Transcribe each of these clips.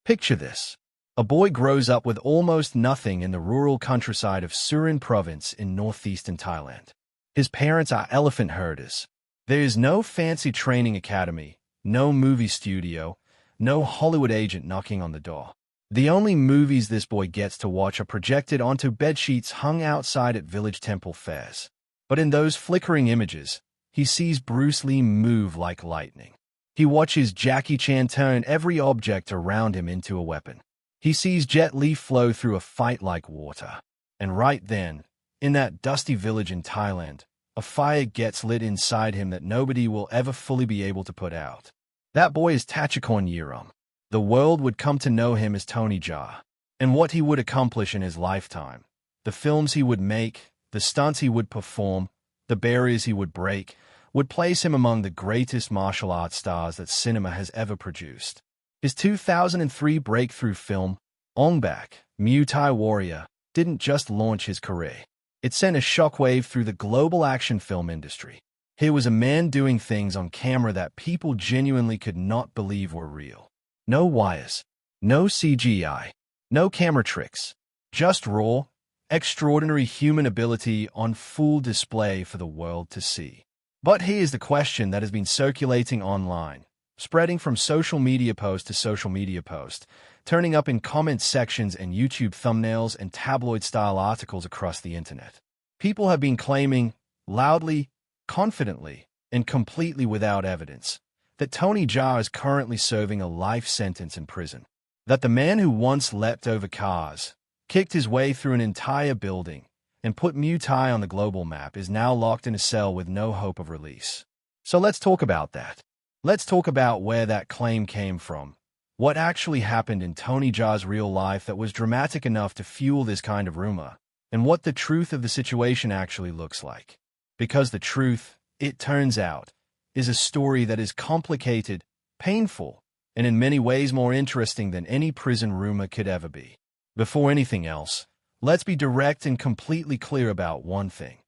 Picture this. A boy grows up with almost nothing in the rural countryside of Surin province in northeastern Thailand. His parents are elephant herders. There is no fancy training academy, no movie studio, no Hollywood agent knocking on the door. The only movies this boy gets to watch are projected onto bedsheets hung outside at village temple fairs. But in those flickering images, he sees Bruce Lee move like lightning. He watches Jackie Chan turn every object around him into a weapon. He sees Jet Li flow through a fight like water. And right then, in that dusty village in Thailand, a fire gets lit inside him that nobody will ever fully be able to put out. That boy is Tachikorn Yiram. The world would come to know him as Tony Jaa. And what he would accomplish in his lifetime, the films he would make, the stunts he would perform, the barriers he would break, would place him among the greatest martial arts stars that cinema has ever produced. His 2003 breakthrough film, Ong-Bak, Muay Thai Warrior, didn't just launch his career. It sent a shockwave through the global action film industry. Here was a man doing things on camera that people genuinely could not believe were real. No wires, no CGI, no camera tricks, just raw, extraordinary human ability on full display for the world to see. But here's the question that has been circulating online, spreading from social media post to social media post, turning up in comment sections and YouTube thumbnails and tabloid-style articles across the internet. People have been claiming, loudly, confidently, and completely without evidence, that Tony Jaa is currently serving a life sentence in prison. That the man who once leapt over cars, kicked his way through an entire building, and put Muay Thai on the global map is now locked in a cell with no hope of release. So let's talk about that. Let's talk about where that claim came from, what actually happened in Tony Jaa's real life that was dramatic enough to fuel this kind of rumor, and what the truth of the situation actually looks like. Because the truth, it turns out, is a story that is complicated, painful, and in many ways more interesting than any prison rumor could ever be. Before anything else, let's be direct and completely clear about one thing.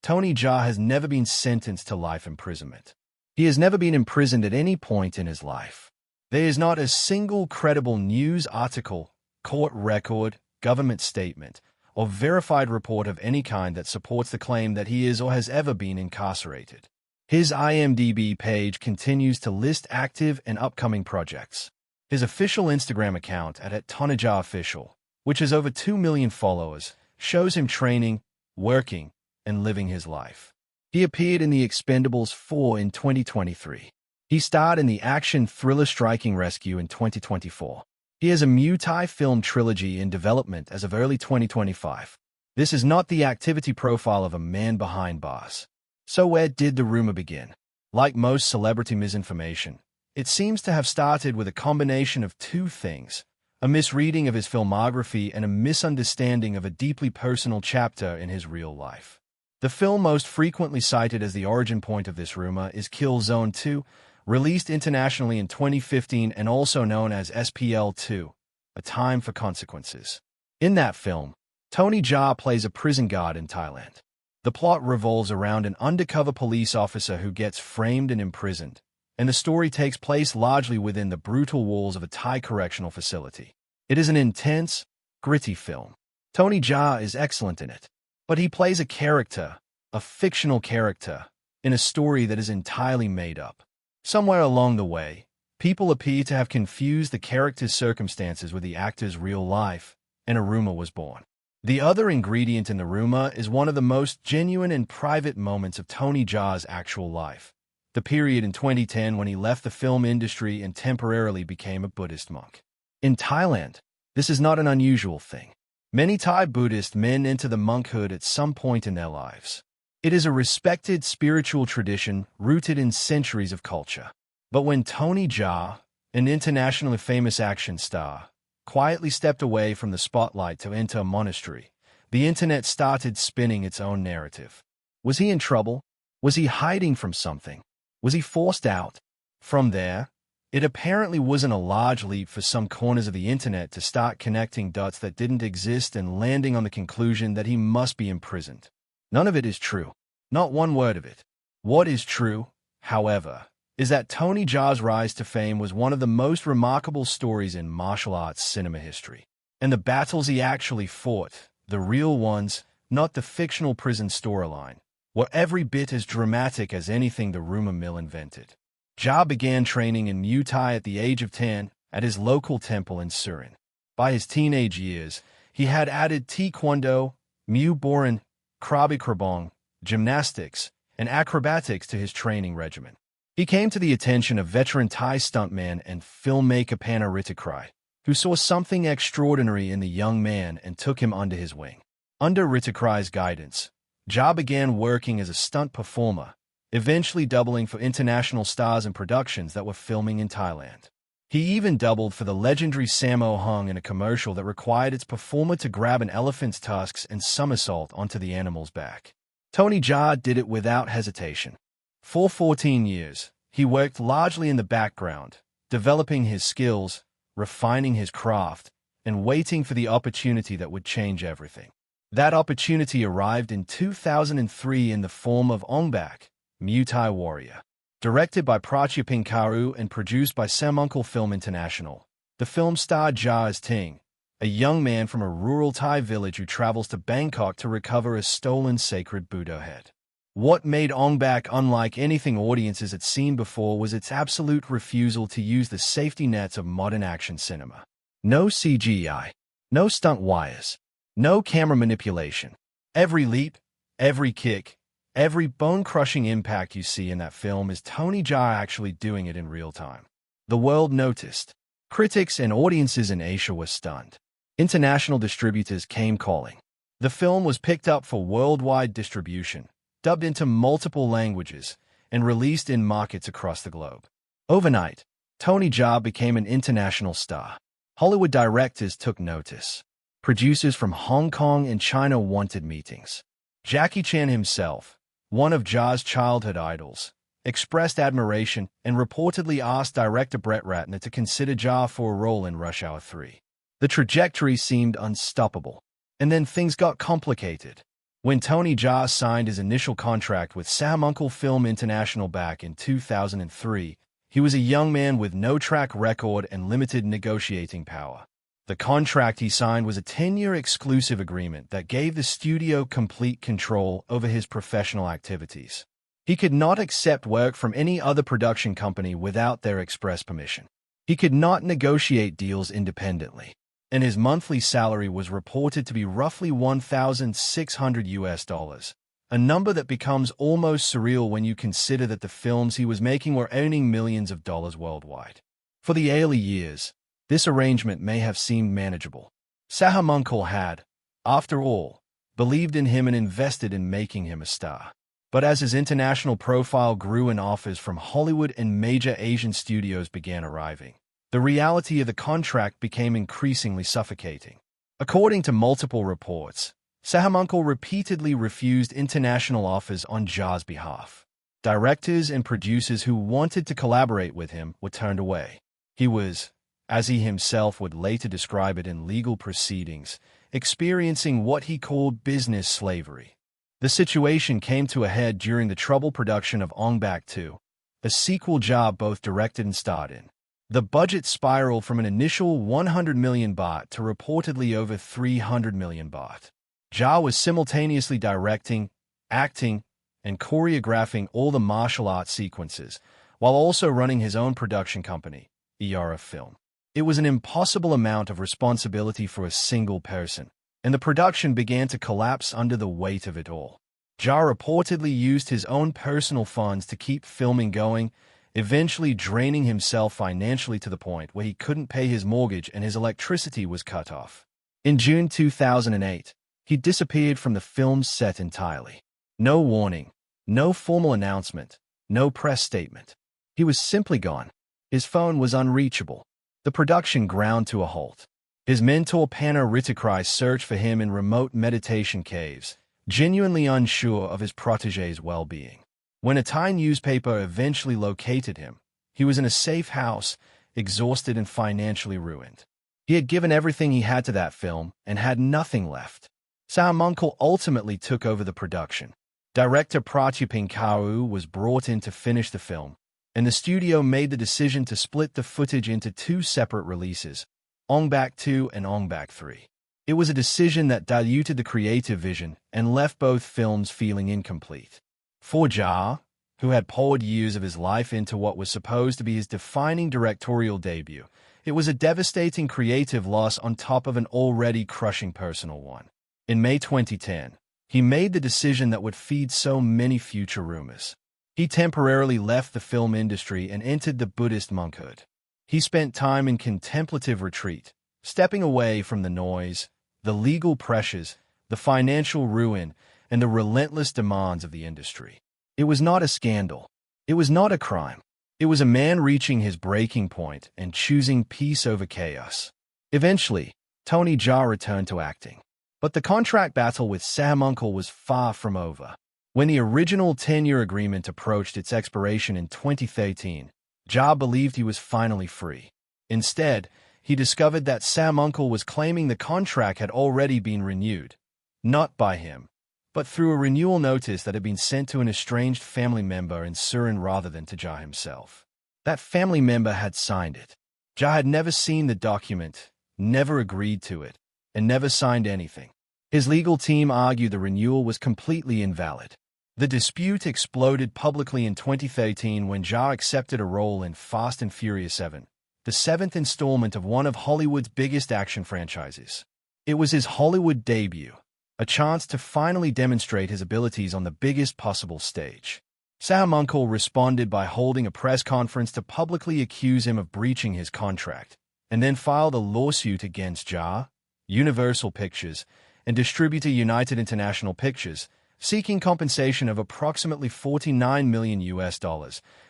Tony Jaa has never been sentenced to life imprisonment. He has never been imprisoned at any point in his life. There is not a single credible news article, court record, government statement, or verified report of any kind that supports the claim that he is or has ever been incarcerated. His IMDb page continues to list active and upcoming projects. His official Instagram account at Tony Jaa Official, which has over 2 million followers, shows him training, working, and living his life. He appeared in The Expendables 4 in 2023. He starred in the action thriller Striking Rescue in 2024. He has a Muay Thai film trilogy in development as of early 2025. This is not the activity profile of a man behind bars. So where did the rumor begin? Like most celebrity misinformation, it seems to have started with a combination of two things: a misreading of his filmography and a misunderstanding of a deeply personal chapter in his real life. The film most frequently cited as the origin point of this rumor is Kill Zone 2, released internationally in 2015 and also known as SPL2, A Time for Consequences. In that film, Tony Jaa plays a prison guard in Thailand. The plot revolves around an undercover police officer who gets framed and imprisoned, and the story takes place largely within the brutal walls of a Thai correctional facility. It is an intense, gritty film. Tony Jaa is excellent in it, but he plays a character, a fictional character, in a story that is entirely made up. Somewhere along the way, people appear to have confused the character's circumstances with the actor's real life, and a rumor was born. The other ingredient in the rumor is one of the most genuine and private moments of Tony Jaa's actual life, the period in 2010 when he left the film industry and temporarily became a Buddhist monk. In Thailand, this is not an unusual thing. Many Thai Buddhist men enter the monkhood at some point in their lives. It is a respected spiritual tradition rooted in centuries of culture. But when Tony Jaa, an internationally famous action star, quietly stepped away from the spotlight to enter a monastery, the internet started spinning its own narrative. Was he in trouble? Was he hiding from something? Was he forced out? From there, it apparently wasn't a large leap for some corners of the internet to start connecting dots that didn't exist and landing on the conclusion that he must be imprisoned. None of it is true. Not one word of it. What is true, however, is that Tony Jaa's rise to fame was one of the most remarkable stories in martial arts cinema history. And the battles he actually fought, the real ones, not the fictional prison storyline, were every bit as dramatic as anything the rumor mill invented. Jaa began training in Muay Thai at the age of 10 at his local temple in Surin. By his teenage years, he had added Taekwondo, Muay Boran, Krabi Krabong, gymnastics, and acrobatics to his training regimen. He came to the attention of veteran Thai stuntman and filmmaker Pana Ritikrai, who saw something extraordinary in the young man and took him under his wing. Under Ritikrai's guidance, Jaa began working as a stunt performer, eventually doubling for international stars and productions that were filming in Thailand. He even doubled for the legendary Sammo Hung in a commercial that required its performer to grab an elephant's tusks and somersault onto the animal's back. Tony Jaa did it without hesitation. For 14 years, he worked largely in the background, developing his skills, refining his craft, and waiting for the opportunity that would change everything. That opportunity arrived in 2003 in the form of Ong-Bak, Muay Thai Warrior. Directed by Pratyapin Karu and produced by Samuncle Film International, the film starred Jaa as Ting, a young man from a rural Thai village who travels to Bangkok to recover a stolen sacred Buddha head. What made Ong-Bak unlike anything audiences had seen before was its absolute refusal to use the safety nets of modern action cinema. No CGI, no stunt wires, no camera manipulation. Every leap, every kick, every bone-crushing impact you see in that film is Tony Jaa actually doing it in real time. The world noticed. Critics and audiences in Asia were stunned. International distributors came calling. The film was picked up for worldwide distribution, dubbed into multiple languages, and released in markets across the globe. Overnight, Tony Jaa became an international star. Hollywood directors took notice. Producers from Hong Kong and China wanted meetings. Jackie Chan himself, one of Jaa's childhood idols, expressed admiration and reportedly asked director Brett Ratner to consider Jaa for a role in Rush Hour 3. The trajectory seemed unstoppable. And then things got complicated. When Tony Jaa signed his initial contract with Samuncle Film International back in 2003, he was a young man with no track record and limited negotiating power. The contract he signed was a 10-year exclusive agreement that gave the studio complete control over his professional activities. He could not accept work from any other production company without their express permission. He could not negotiate deals independently, and his monthly salary was reported to be roughly $1,600, a number that becomes almost surreal when you consider that the films he was making were earning millions of dollars worldwide. For the early years, this arrangement may have seemed manageable. Samuncle had, after all, believed in him and invested in making him a star. But as his international profile grew and offers from Hollywood and major Asian studios began arriving, the reality of the contract became increasingly suffocating. According to multiple reports, Samuncle repeatedly refused international offers on Jaa's behalf. Directors and producers who wanted to collaborate with him were turned away. He was, as he himself would later describe it in legal proceedings, experiencing what he called business slavery. The situation came to a head during the troubled production of Ong-Bak 2, a sequel Jaa both directed and starred in. The budget spiraled from an initial 100 million baht to reportedly over 300 million baht. Jaa was simultaneously directing, acting, and choreographing all the martial arts sequences, while also running his own production company, ERA Film. It was an impossible amount of responsibility for a single person, and the production began to collapse under the weight of it all. Jaa reportedly used his own personal funds to keep filming going, eventually draining himself financially to the point where he couldn't pay his mortgage and his electricity was cut off. In June 2008, he disappeared from the film's set entirely. No warning, no formal announcement, no press statement. He was simply gone. His phone was unreachable. The production ground to a halt. His mentor Pana Ritikrai searched for him in remote meditation caves, genuinely unsure of his protégé's well-being. When a Thai newspaper eventually located him, he was in a safe house, exhausted and financially ruined. He had given everything he had to that film and had nothing left. Samuncle ultimately took over the production. Director Pratyapin Karu was brought in to finish the film, and the studio made the decision to split the footage into two separate releases, Ong-Bak 2 and Ong-Bak 3. It was a decision that diluted the creative vision and left both films feeling incomplete. For Jaa, who had poured years of his life into what was supposed to be his defining directorial debut, it was a devastating creative loss on top of an already crushing personal one. In May 2010, he made the decision that would feed so many future rumors. He temporarily left the film industry and entered the Buddhist monkhood. He spent time in contemplative retreat, stepping away from the noise, the legal pressures, the financial ruin, and the relentless demands of the industry. It was not a scandal. It was not a crime. It was a man reaching his breaking point and choosing peace over chaos. Eventually, Tony Jaa returned to acting. But the contract battle with Sam Uncle was far from over. When the original 10-year agreement approached its expiration in 2013, Jaa believed he was finally free. Instead, he discovered that Sam Uncle was claiming the contract had already been renewed, not by him, but through a renewal notice that had been sent to an estranged family member in Surin rather than to Jaa himself. That family member had signed it. Jaa had never seen the document, never agreed to it, and never signed anything. His legal team argued the renewal was completely invalid. The dispute exploded publicly in 2013 when Jaa accepted a role in Fast and Furious 7, the seventh installment of one of Hollywood's biggest action franchises. It was his Hollywood debut, a chance to finally demonstrate his abilities on the biggest possible stage. Sam Uncle responded by holding a press conference to publicly accuse him of breaching his contract, and then filed a lawsuit against Jaa, Universal Pictures, and distributor United International Pictures, seeking compensation of approximately $49 million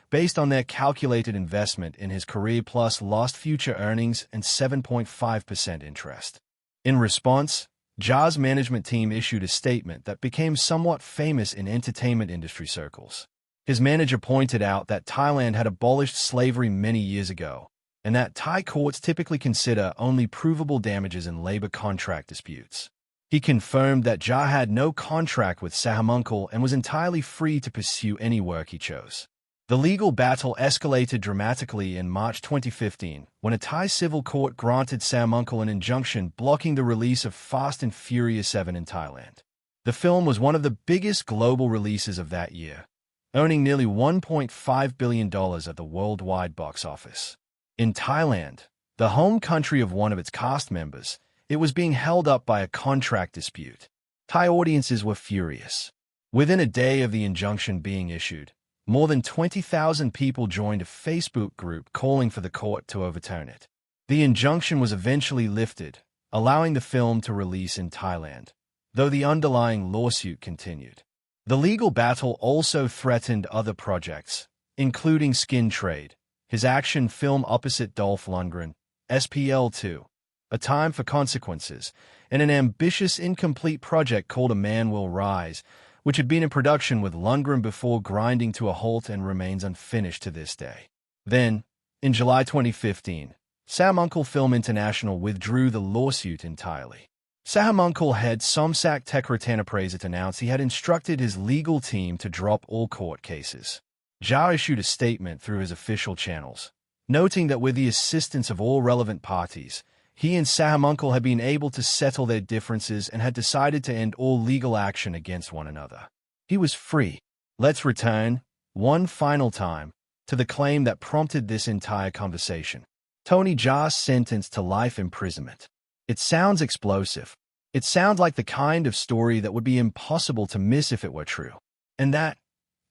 based on their calculated investment in his career plus lost future earnings and 7.5% interest. In response, Jaa's management team issued a statement that became somewhat famous in entertainment industry circles. His manager pointed out that Thailand had abolished slavery many years ago, and that Thai courts typically consider only provable damages in labor contract disputes. He confirmed that Jaa had no contract with Sam Uncle and was entirely free to pursue any work he chose. The legal battle escalated dramatically in March 2015 when a Thai civil court granted Sam Uncle an injunction blocking the release of Fast and Furious 7 in Thailand. The film was one of the biggest global releases of that year, earning nearly $1.5 billion at the worldwide box office. In Thailand, the home country of one of its cast members, it was being held up by a contract dispute. Thai audiences were furious. Within a day of the injunction being issued, more than 20,000 people joined a Facebook group calling for the court to overturn it. The injunction was eventually lifted, allowing the film to release in Thailand, though the underlying lawsuit continued. The legal battle also threatened other projects, including Skin Trade, his action film opposite Dolph Lundgren, SPL2, A Time for Consequences, and an ambitious incomplete project called A Man Will Rise, which had been in production with Lundgren before grinding to a halt and remains unfinished to this day. Then, in July 2015, Sam Uncle Film International withdrew the lawsuit entirely. Sam Uncle head Somsak Tekratanaprazit announced he had instructed his legal team to drop all court cases. Jaa issued a statement through his official channels, noting that with the assistance of all relevant parties, he and Sam Uncle had been able to settle their differences and had decided to end all legal action against one another. He was free. Let's return, one final time, to the claim that prompted this entire conversation. Tony Jaa sentenced to life imprisonment. It sounds explosive. It sounds like the kind of story that would be impossible to miss if it were true. And that,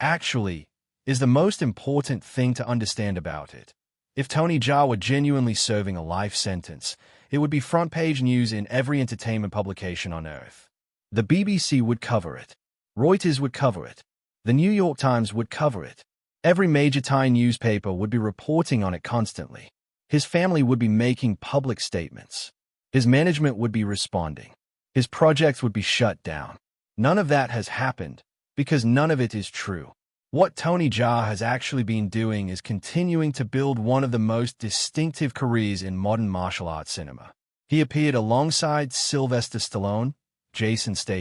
actually, is the most important thing to understand about it. If Tony Jaa were genuinely serving a life sentence, it would be front-page news in every entertainment publication on Earth. The BBC would cover it. Reuters would cover it. The New York Times would cover it. Every major Thai newspaper would be reporting on it constantly. His family would be making public statements. His management would be responding. His projects would be shut down. None of that has happened, because none of it is true. What Tony Jaa has actually been doing is continuing to build one of the most distinctive careers in modern martial arts cinema. He appeared alongside Sylvester Stallone, Jason Statham,